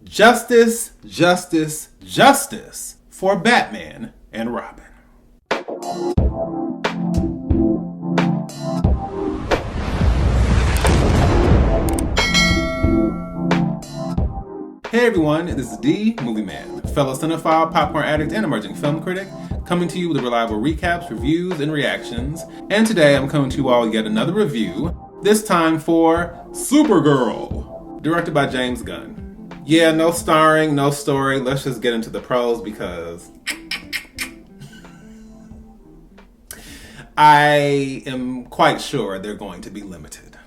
Justice, justice, justice for Batman and Robin. Hey everyone, this is D, Movieman, fellow cinephile, popcorn addict, and emerging film critic, coming to you with reliable recaps, reviews, and reactions. And today I'm coming to you all with yet another review, this time for Supergirl, directed by James Gunn. Yeah, no starring, no story, let's just get into the pros because I am quite sure they're going to be limited.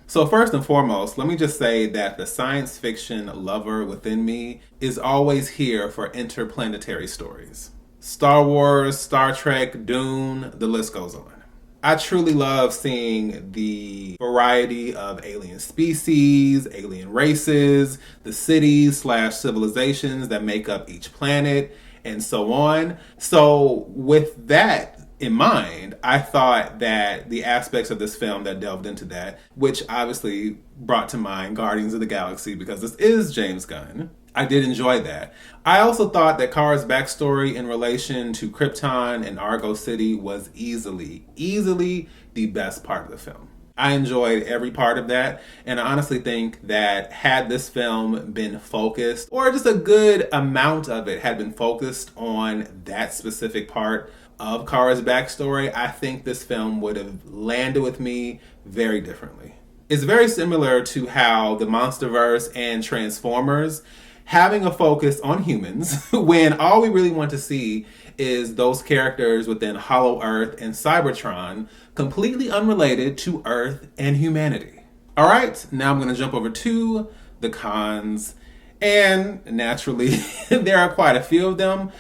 So first and foremost, let me just say that the science fiction lover within me is always here for interplanetary stories. Star Wars, Star Trek, Dune, the list goes on. I truly love seeing the variety of alien species, alien races, the cities/civilizations that make up each planet, and so on. So with that in mind, I thought that the aspects of this film that delved into that, which obviously brought to mind Guardians of the Galaxy because this is James Gunn, I did enjoy that. I also thought that Kara's backstory in relation to Krypton and Argo City was easily the best part of the film. I enjoyed every part of that, and I honestly think that had this film been focused, or just a good amount of it had been focused on that specific part of Kara's backstory, I think this film would have landed with me very differently. It's very similar to how the Monsterverse and Transformers having a focus on humans when all we really want to see is those characters within Hollow Earth and Cybertron completely unrelated to Earth and humanity. All right, now I'm going to jump over to the cons, and naturally there are quite a few of them.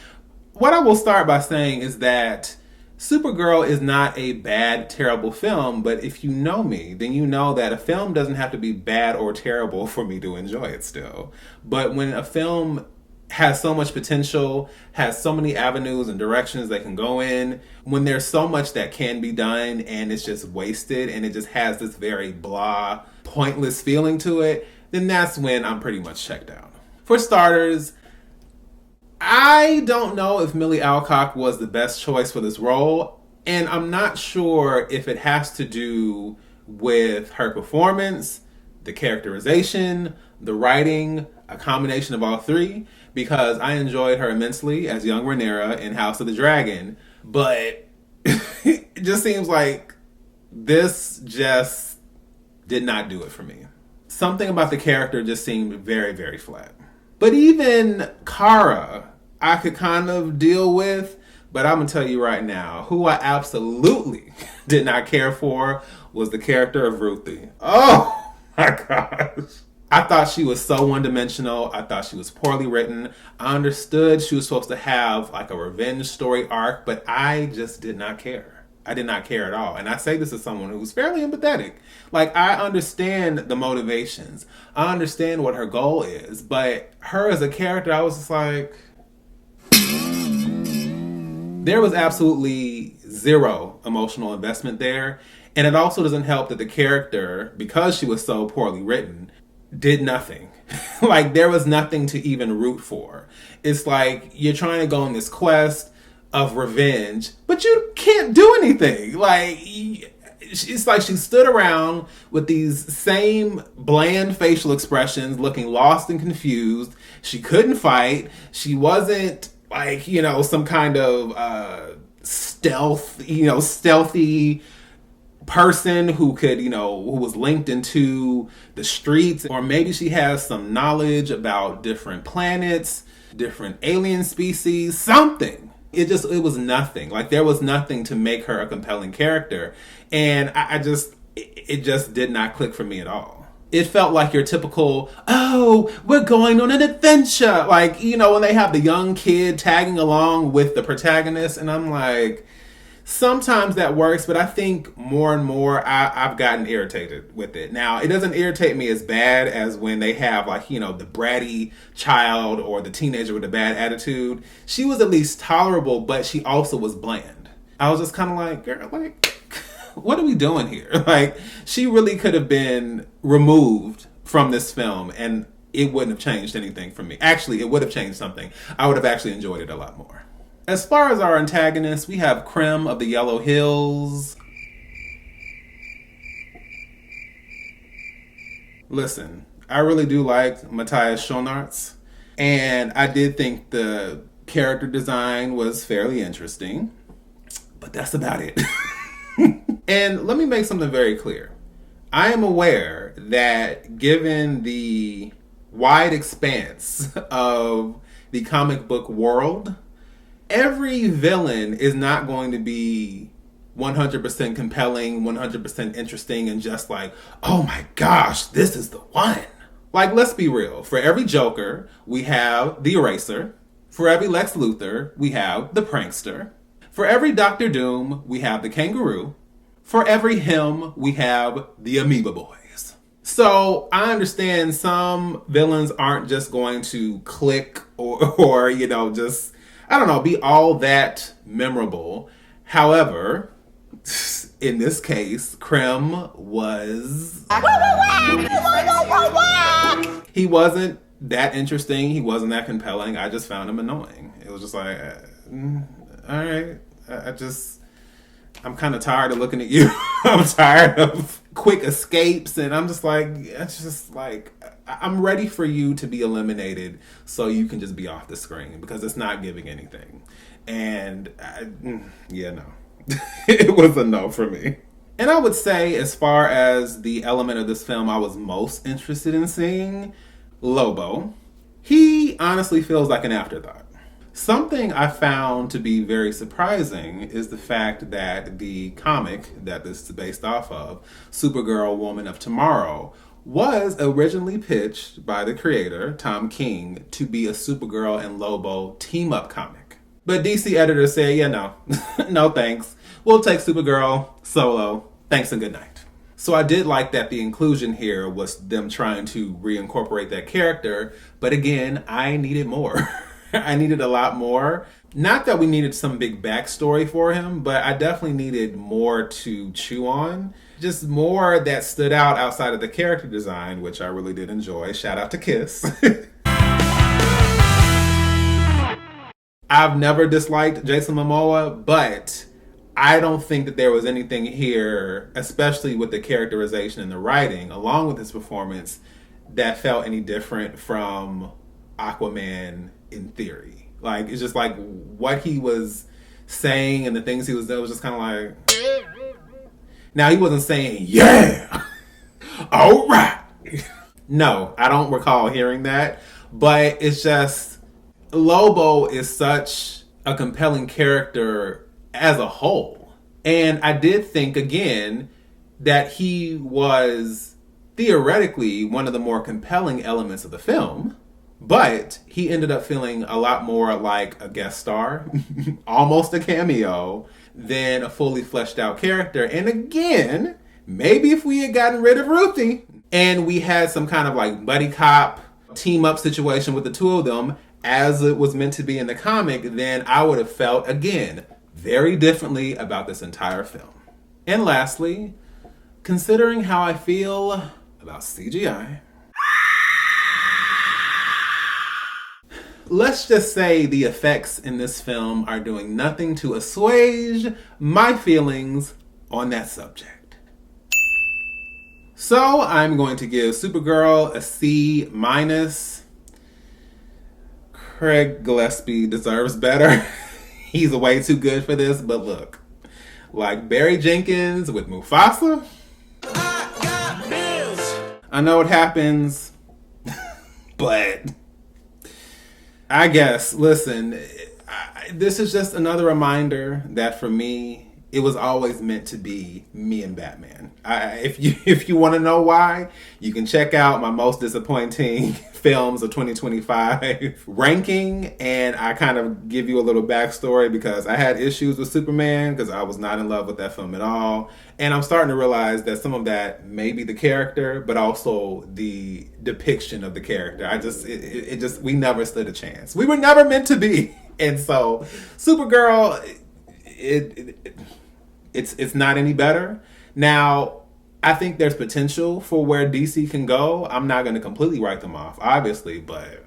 What I will start by saying is that Supergirl is not a bad, terrible film, but if you know me, then you know that a film doesn't have to be bad or terrible for me to enjoy it still. But when a film has so much potential, has so many avenues and directions they can go in, when there's so much that can be done and it's just wasted and it just has this very blah, pointless feeling to it, then that's when I'm pretty much checked out. For starters, I don't know if Millie Alcock was the best choice for this role, and I'm not sure if it has to do with her performance, the characterization, the writing, a combination of all three, because I enjoyed her immensely as young Rhaenyra in House of the Dragon, but it just seems like this just did not do it for me. Something about the character just seemed very, very flat. But even Kara, I could kind of deal with, but I'm going to tell you right now, who I absolutely did not care for was the character of Ruthye. Oh my gosh. I thought she was so one-dimensional. I thought she was poorly written. I understood she was supposed to have like a revenge story arc, but I just did not care. I did not care at all. And I say this as someone who's fairly empathetic. Like, I understand the motivations. I understand what her goal is. But her as a character, I was just like, there was absolutely zero emotional investment there. And it also doesn't help that the character, because she was so poorly written, did nothing. Like, there was nothing to even root for. It's like you're trying to go on this quest of revenge, but you can't do anything. Like, it's like she stood around with these same bland facial expressions, looking lost and confused. She couldn't fight. She wasn't like, some kind of stealthy person who could, who was linked into the streets, or maybe she has some knowledge about different planets, different alien species, something. It was nothing. Like, there was nothing to make her a compelling character. And it just did not click for me at all. It felt like your typical, oh, we're going on an adventure. Like, when they have the young kid tagging along with the protagonist. And I'm like, sometimes that works, but I think more and more I've gotten irritated with it. Now, it doesn't irritate me as bad as when they have the bratty child or the teenager with a bad attitude. She was at least tolerable, but she also was bland. I was just kind of like, girl, what are we doing here? Like, she really could have been removed from this film and it wouldn't have changed anything for me. Actually, it would have changed something. I would have actually enjoyed it a lot more. As far as our antagonists, we have Krem of the Yellow Hills. Listen, I really do like Matthias Schoenaerts, and I did think the character design was fairly interesting, but that's about it. And let me make something very clear. I am aware that given the wide expanse of the comic book world, every villain is not going to be 100% compelling, 100% interesting, and just like, oh my gosh, this is the one. Like, let's be real. For every Joker, we have the Eraser. For every Lex Luthor, we have the Prankster. For every Doctor Doom, we have the Kangaroo. For every him, we have the Amoeba Boys. So I understand some villains aren't just going to click or just, I don't know, be all that memorable. However, in this case, Krem was... He wasn't that interesting. He wasn't that compelling. I just found him annoying. It was just like, all right, I'm kind of tired of looking at you. I'm tired of quick escapes, and I'm just like, I'm ready for you to be eliminated so you can just be off the screen because it's not giving anything. And no. It was a no for me. And I would say, as far as the element of this film I was most interested in seeing, Lobo, he honestly feels like an afterthought. Something I found to be very surprising is the fact that the comic that this is based off of, Supergirl, Woman of Tomorrow, was originally pitched by the creator, Tom King, to be a Supergirl and Lobo team-up comic. But DC editors said, yeah, no, no thanks. We'll take Supergirl solo. Thanks and good night. So I did like that the inclusion here was them trying to reincorporate that character. But again, I needed more. I needed a lot more. Not that we needed some big backstory for him, but I definitely needed more to chew on. Just more that stood out outside of the character design, which I really did enjoy. Shout out to Kiss. I've never disliked Jason Momoa, but I don't think that there was anything here, especially with the characterization and the writing, along with his performance, that felt any different from Aquaman in theory. Like, it's just like what he was saying and the things he was doing was just kind of like... Now, he wasn't saying, yeah, all right. No, I don't recall hearing that. But it's just, Lobo is such a compelling character as a whole. And I did think, again, that he was theoretically one of the more compelling elements of the film. But he ended up feeling a lot more like a guest star, almost a cameo, than a fully fleshed out character. And again, maybe if we had gotten rid of Ruthye and we had some kind of like buddy cop team up situation with the two of them, as it was meant to be in the comic, then I would have felt, again, very differently about this entire film. And lastly, considering how I feel about CGI, let's just say the effects in this film are doing nothing to assuage my feelings on that subject. So I'm going to give Supergirl a C-. Craig Gillespie deserves better. He's way too good for this, but look, like Barry Jenkins with Mufasa, I know it happens, but I guess, listen, this is just another reminder that for me, it was always meant to be me and Batman. If you want to know why, you can check out my most disappointing films of 2025 ranking, and I kind of give you a little backstory because I had issues with Superman because I was not in love with that film at all. And I'm starting to realize that some of that may be the character, but also the depiction of the character. We never stood a chance. We were never meant to be. And so Supergirl, it's not any better. Now, I think there's potential for where DC can go. I'm not going to completely write them off, obviously, but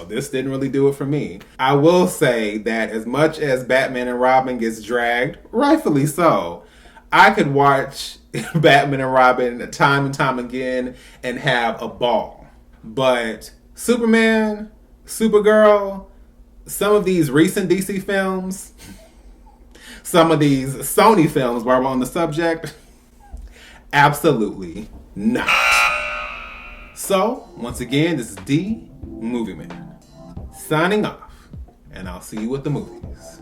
this didn't really do it for me. I will say that as much as Batman and Robin gets dragged, rightfully so, I could watch Batman and Robin time and time again and have a ball. But Superman, Supergirl, some of these recent DC films, some of these Sony films while we're on the subject, absolutely not. So, once again, this is D, Movieman, signing off, and I'll see you at the movies.